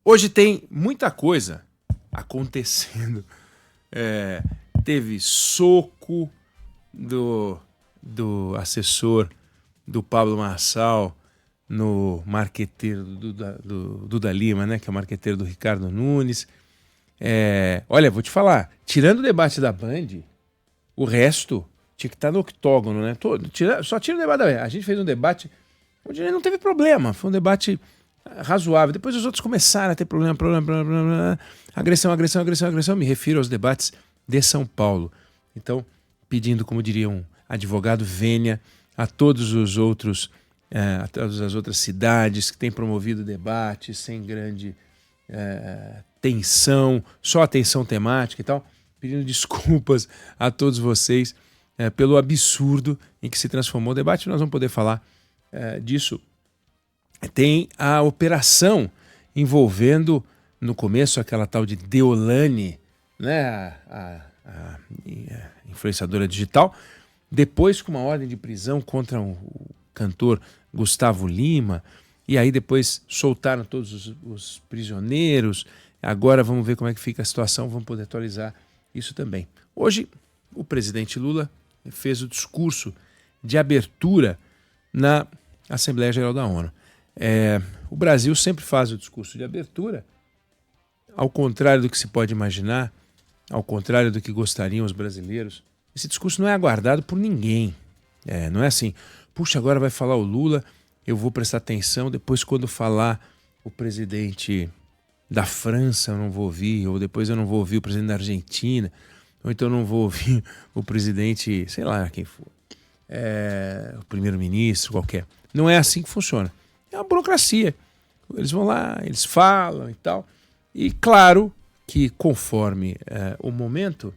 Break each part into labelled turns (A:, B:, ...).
A: Hoje tem muita coisa acontecendo. Teve soco do assessor do Pablo Marçal no marqueteiro do Duda Lima, né, que é o marqueteiro do Ricardo Nunes. Olha, vou te falar, tirando o debate da Band, o resto tinha que estar no octógono, né? Só tira o debate da Band. A gente fez um debate onde não teve problema, foi um debate razoável. Depois os outros começaram a ter problema. Agressão. Me refiro aos debates de São Paulo. Então, pedindo, como diria um advogado, vênia a todos os outros, a todas as outras cidades que têm promovido debates sem grande tensão, só atenção temática e tal, pedindo desculpas a todos vocês pelo absurdo em que se transformou o debate. Nós vamos poder falar disso. Tem a operação envolvendo, no começo, aquela tal de Deolane, né, a influenciadora digital, depois com uma ordem de prisão contra o cantor Gustavo Lima, e aí depois soltaram todos os prisioneiros. Agora vamos ver como é que fica a situação, vamos poder atualizar isso também. Hoje, o presidente Lula fez o discurso de abertura na Assembleia Geral da ONU. O Brasil sempre faz o discurso de abertura, ao contrário do que se pode imaginar, ao contrário do que gostariam os brasileiros. Esse discurso não é aguardado por ninguém. Não é assim, puxa, agora vai falar o Lula, eu vou prestar atenção, depois quando falar o presidente da França eu não vou ouvir, ou depois eu não vou ouvir o presidente da Argentina, ou então eu não vou ouvir o presidente, sei lá quem for, o primeiro-ministro qualquer. Não é assim que funciona. É uma burocracia. Eles vão lá, eles falam e tal. E claro que conforme o momento,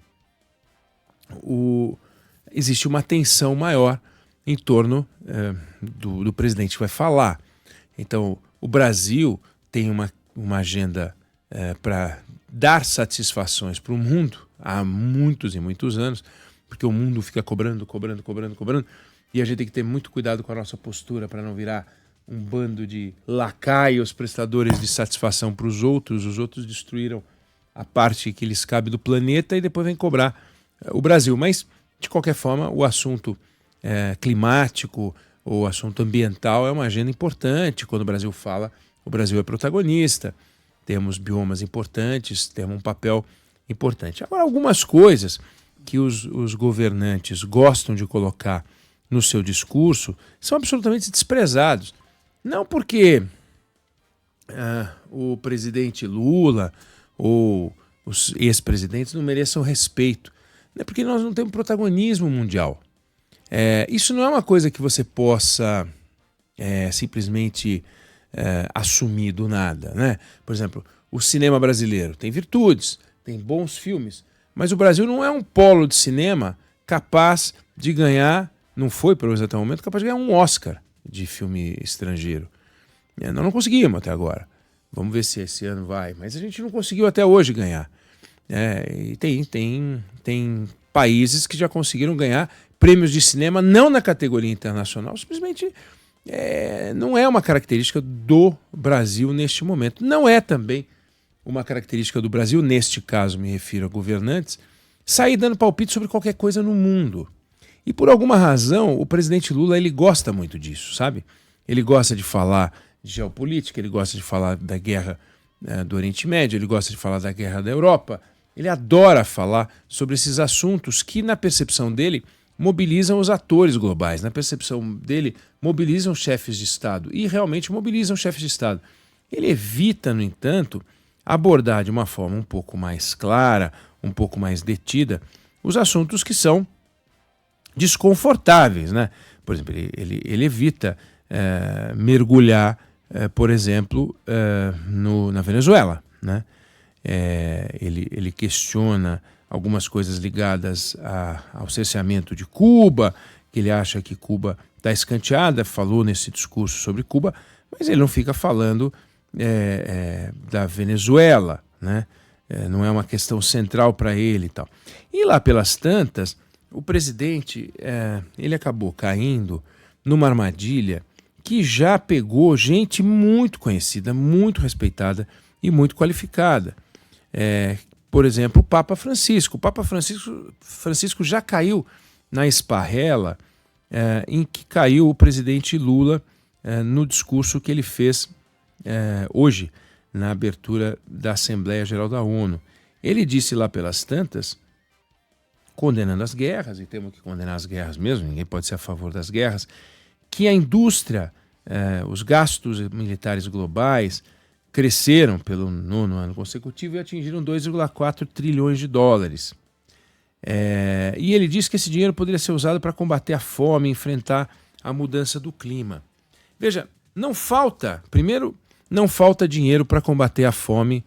A: existe uma tensão maior em torno do presidente que vai falar. Então, o Brasil tem uma agenda para dar satisfações para o mundo há muitos e muitos anos, porque o mundo fica cobrando, e a gente tem que ter muito cuidado com a nossa postura para não virar um bando de lacaios prestadores de satisfação para os outros destruíram a parte que lhes cabe do planeta e depois vem cobrar o Brasil. Mas, de qualquer forma, o assunto climático, o assunto ambiental é uma agenda importante. Quando o Brasil fala, o Brasil é protagonista, temos biomas importantes, temos um papel importante. Agora, algumas coisas que os governantes gostam de colocar no seu discurso são absolutamente desprezados. Não porque o presidente Lula ou os ex-presidentes não mereçam respeito. Não é porque nós não temos protagonismo mundial. Isso não é uma coisa que você possa simplesmente assumir do nada, né? Por exemplo, o cinema brasileiro tem virtudes, tem bons filmes, mas o Brasil não é um polo de cinema capaz de ganhar, não foi, pelo menos até o momento, capaz de ganhar um Oscar de filme estrangeiro. Nós não conseguimos até agora. Vamos ver se esse ano vai. Mas a gente não conseguiu até hoje ganhar. E tem países que já conseguiram ganhar prêmios de cinema, não na categoria internacional, simplesmente não é uma característica do Brasil neste momento. Não é também uma característica do Brasil, neste caso me refiro a governantes, sair dando palpite sobre qualquer coisa no mundo. E por alguma razão, o presidente Lula ele gosta muito disso, sabe? Ele gosta de falar de geopolítica, ele gosta de falar da guerra do Oriente Médio, ele gosta de falar da guerra da Europa. Ele adora falar sobre esses assuntos que, na percepção dele, mobilizam os atores globais. Na percepção dele, mobilizam chefes de Estado. E realmente mobilizam chefes de Estado. Ele evita, no entanto, abordar de uma forma um pouco mais clara, um pouco mais detida, os assuntos que são desconfortáveis, né? Por exemplo, ele evita mergulhar, por exemplo, na Venezuela, né? Ele questiona algumas coisas ligadas ao cerceamento de Cuba, que ele acha que Cuba está escanteada, falou nesse discurso sobre Cuba, mas ele não fica falando da Venezuela, né? Não é uma questão central para ele e tal. E lá pelas tantas, o presidente ele acabou caindo numa armadilha que já pegou gente muito conhecida, muito respeitada e muito qualificada. Por exemplo, o Papa Francisco. O Papa Francisco já caiu na esparrela em que caiu o presidente Lula no discurso que ele fez hoje, na abertura da Assembleia Geral da ONU. Ele disse lá pelas tantas, condenando as guerras, e temos que condenar as guerras mesmo, ninguém pode ser a favor das guerras, que a indústria, os gastos militares globais cresceram pelo 9º ano consecutivo e atingiram 2,4 trilhões de dólares. E ele disse que esse dinheiro poderia ser usado para combater a fome e enfrentar a mudança do clima. Veja, não falta dinheiro para combater a fome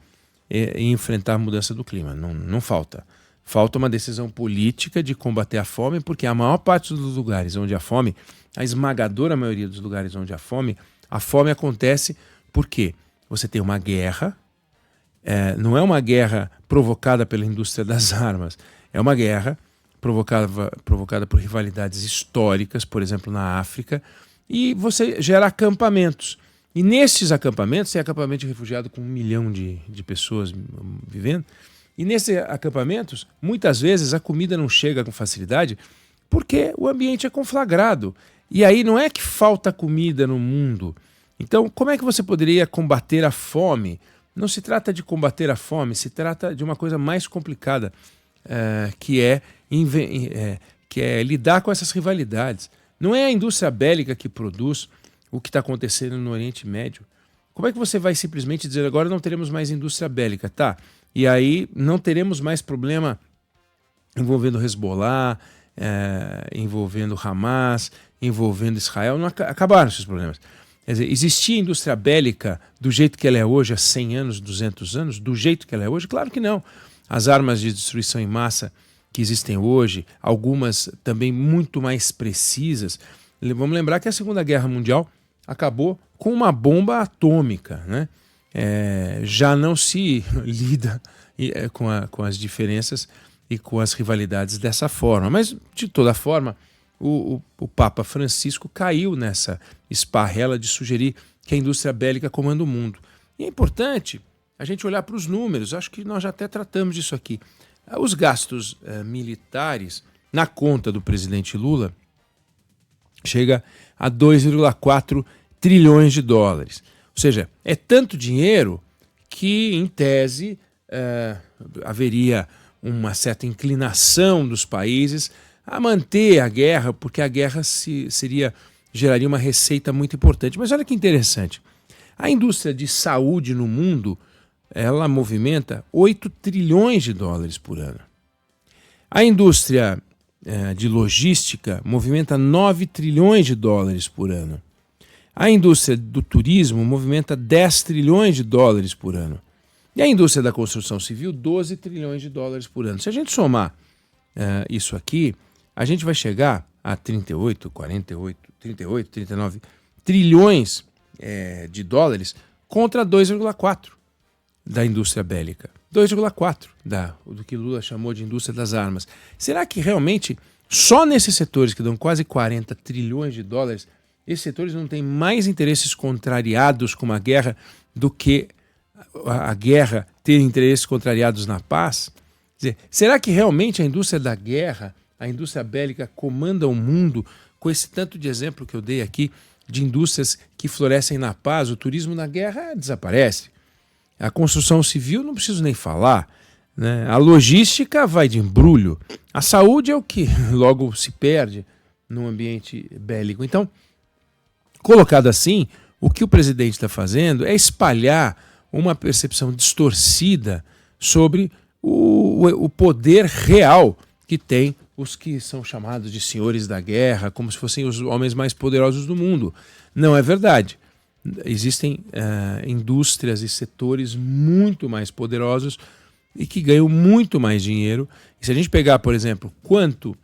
A: e enfrentar a mudança do clima, não falta. Falta uma decisão política de combater a fome, porque a maior parte dos lugares onde há fome, a esmagadora maioria dos lugares onde há fome acontece porque você tem uma guerra, não é uma guerra provocada pela indústria das armas, é uma guerra provocada por rivalidades históricas, por exemplo, na África, e você gera acampamentos. E nesses acampamentos, tem acampamento de refugiado com 1 milhão de pessoas vivendo, e nesses acampamentos, muitas vezes a comida não chega com facilidade porque o ambiente é conflagrado. E aí não é que falta comida no mundo. Então, como é que você poderia combater a fome? Não se trata de combater a fome, se trata de uma coisa mais complicada, que é lidar com essas rivalidades. Não é a indústria bélica que produz o que está acontecendo no Oriente Médio. Como é que você vai simplesmente dizer agora não teremos mais indústria bélica, tá? E aí não teremos mais problema envolvendo Hezbollah, envolvendo Hamas, envolvendo Israel. Não acabaram esses problemas. Quer dizer, existia indústria bélica do jeito que ela é hoje, há 100 anos, 200 anos, do jeito que ela é hoje? Claro que não. As armas de destruição em massa que existem hoje, algumas também muito mais precisas. Vamos lembrar que a Segunda Guerra Mundial acabou com uma bomba atômica, né? Já não se lida com as diferenças e com as rivalidades dessa forma. Mas, de toda forma, o Papa Francisco caiu nessa esparrela de sugerir que a indústria bélica comanda o mundo. E é importante a gente olhar para os números, acho que nós já até tratamos disso aqui. Os gastos militares na conta do presidente Lula chega a 2,4 trilhões de dólares. Ou seja, é tanto dinheiro que, em tese, haveria uma certa inclinação dos países a manter a guerra, porque a guerra geraria uma receita muito importante. Mas olha que interessante, a indústria de saúde no mundo, ela movimenta 8 trilhões de dólares por ano. A indústria de logística movimenta 9 trilhões de dólares por ano. A indústria do turismo movimenta 10 trilhões de dólares por ano. E a indústria da construção civil, 12 trilhões de dólares por ano. Se a gente somar isso aqui, a gente vai chegar a 38, 39 trilhões de dólares contra 2,4 da indústria bélica. 2,4 do que Lula chamou de indústria das armas. Será que realmente só nesses setores que dão quase 40 trilhões de dólares, esses setores não têm mais interesses contrariados com a guerra do que a guerra ter interesses contrariados na paz? Quer dizer, será que realmente a indústria da guerra, a indústria bélica comanda o mundo com esse tanto de exemplo que eu dei aqui de indústrias que florescem na paz? O turismo na guerra desaparece. A construção civil não preciso nem falar, né? A logística vai de embrulho. A saúde é o que logo se perde num ambiente bélico. Então, colocado assim, o que o presidente está fazendo é espalhar uma percepção distorcida sobre o poder real que tem os que são chamados de senhores da guerra, como se fossem os homens mais poderosos do mundo. Não é verdade. Existem indústrias e setores muito mais poderosos e que ganham muito mais dinheiro. E se a gente pegar, por exemplo, quanto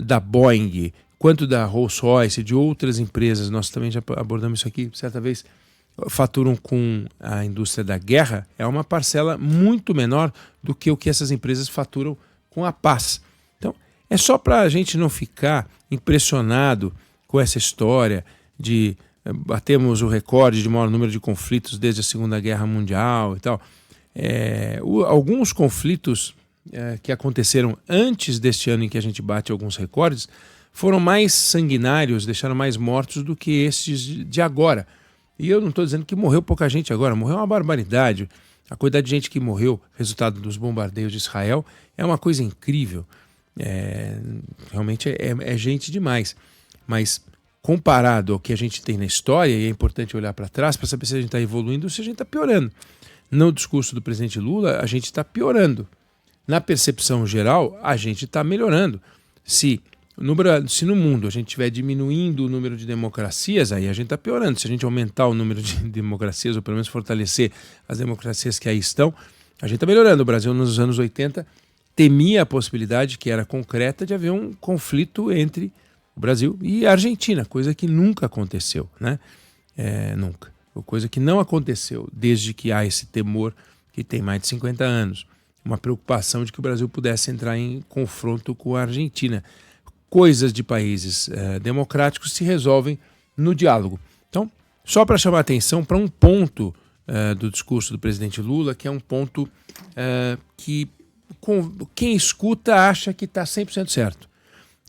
A: da Boeing, quanto da Rolls-Royce e de outras empresas, nós também já abordamos isso aqui certa vez, faturam com a indústria da guerra, é uma parcela muito menor do que o que essas empresas faturam com a paz. Então, é só para a gente não ficar impressionado com essa história de batemos o recorde de maior número de conflitos desde a Segunda Guerra Mundial e tal. Alguns conflitos que aconteceram antes deste ano em que a gente bate alguns recordes foram mais sanguinários, deixaram mais mortos do que esses de agora. E eu não estou dizendo que morreu pouca gente agora, morreu uma barbaridade. A quantidade de gente que morreu, resultado dos bombardeios de Israel, é uma coisa incrível. Realmente é gente demais. Mas comparado ao que a gente tem na história, e é importante olhar para trás para saber se a gente está evoluindo ou se a gente está piorando. No discurso do presidente Lula, a gente está piorando. Na percepção geral, a gente está melhorando. Se no mundo a gente estiver diminuindo o número de democracias, aí a gente está piorando. Se a gente aumentar o número de democracias, ou pelo menos fortalecer as democracias que aí estão, a gente está melhorando. O Brasil, nos anos 80, temia a possibilidade, que era concreta, de haver um conflito entre o Brasil e a Argentina, coisa que nunca aconteceu, né? Nunca. Coisa que não aconteceu desde que há esse temor que tem mais de 50 anos. Uma preocupação de que o Brasil pudesse entrar em confronto com a Argentina. Coisas de países democráticos se resolvem no diálogo. Então, só para chamar a atenção para um ponto do discurso do presidente Lula, que é um ponto que quem escuta acha que está 100% certo.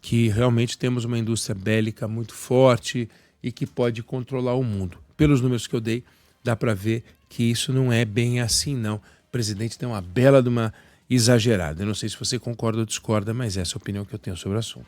A: Que realmente temos uma indústria bélica muito forte e que pode controlar o mundo. Pelos números que eu dei, dá para ver que isso não é bem assim, não. O presidente tem uma bela de uma exagerada. Eu não sei se você concorda ou discorda, mas essa é a opinião que eu tenho sobre o assunto.